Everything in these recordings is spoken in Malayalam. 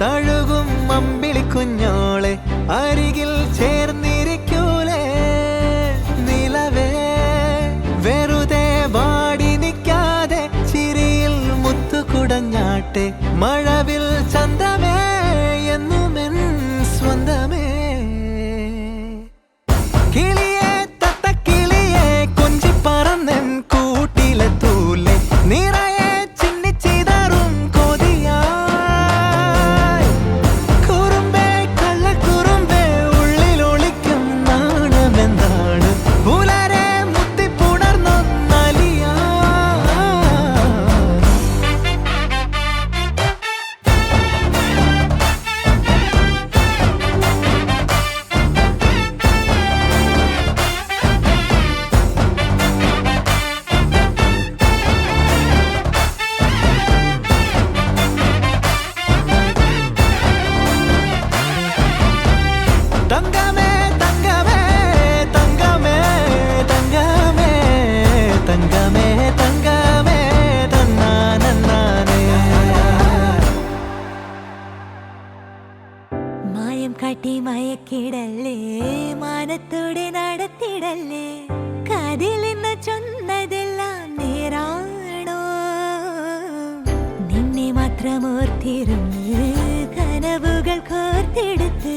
തഴുകും അമ്പിളിക്കുഞ്ഞോളെ അരികിൽ ചേർന്നിരിക്കൂലേ നിലവേ വെറുതെ വാടി നിൽക്കാതെ ചിരിയിൽ മുത്തുകുടഞ്ഞാട്ടെ മഴവിൽ ചന്തമേ എന്നുമെൻ സ്വന്തമേ കിളിയെ തത്തക്കിളിയെ കൊഞ്ചി പറന്നൻ കൂട്ടിലെ തൂലെ നിറയെ ചിന്നിച്ചിതറും കൊതിയായി കുറുമ്പേ കള്ളക്കുറുമ്പേ ഉള്ളിലൊളിക്കും നാണമെന്താണ് പുലരെ മുത്തിപ്പുണർന്നൊന്നലിയാ തങ്കമേ തങ്കമേ തങ്കമേ തങ്കമേ തങ്കമേ തങ്കമേ തന്നാനേ മായം കാട്ടി മയക്കിടല്ലേ മാനത്തോടെ നടത്തിടല്ലേ കാതിലെന്ന് ചൊന്നതെല്ലാം നേരാണോ നിന്നെ മാത്രം ഓർത്തിരുന്ന് കനവുകൾ കോർത്തെടുത്ത്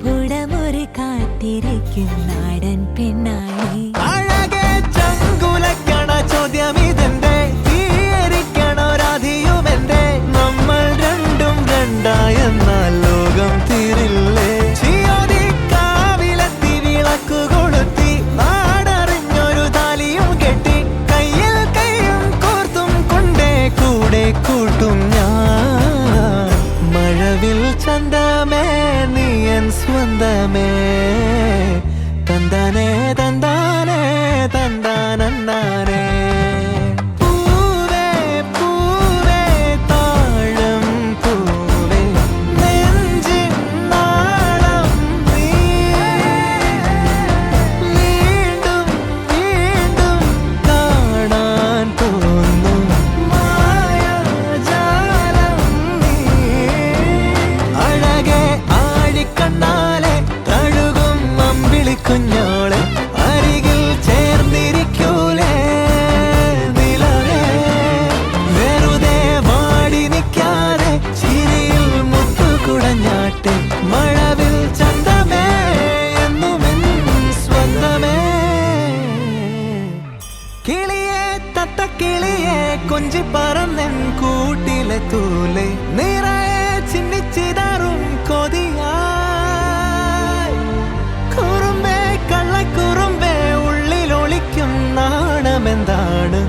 പുടമുറി കാത്തിരിക്കും നാടൻ പെണ്ണായി അഴകെ ചങ്കുലക്കണ ചോദ്യമിതെന്റെ തീയരിക്കണോ രാധിയുമെന്റെ നമ്മൾ രണ്ടും രണ്ടായെന്നാൽ ലോകം തീരില്ലേ ചിയോതി കാവിലെത്തി വിളക്കു കൊളുത്തി നാടറിഞ്ഞൊരു താലിയും കെട്ടി കയ്യിൽ കൈയും കോർത്തും കൊണ്ടേ കൂടെ കൂട്ടും ഞാൻ മഴവിൽ ചന്തമേ നീ എൻ സ്വന്തമേ തന്താനേ തന്താനേ തന്താനേ പൂവേ പൂവേ താഴം പൂവേ നെഞ്ചിൻ നാളം നീ വീണ്ടും വീണ്ടും കാണാൻ തോന്നും മായാജാലം നീ അഴകെ ആഴിക്കണ്ണാലെ തഴുകും അമ്പിളിക്കുഞ്ഞോളെ അരികിൽ ചേർന്നിരിക്കൂലേ നിലവേ വെറുതെ വാടി നിൽക്കാതെ ചിരിയിൽ മുത്തുകുടഞ്ഞാട്ടെ മഴവിൽ ചന്തമേ എന്നുമെൻ സ്വന്തമേ കിളിയെ തത്തക്കിളിയെ കൊഞ്ചി പറന്നൻ കൂട്ടിലെ തൂലെ നിറയെ ചിന്നിച്ചിതറും കൊതിയായി കുറുമ്പേ കള്ളക്കുറുമ്പേ ഉള്ളിലൊളിക്കും നാണമെന്താണ്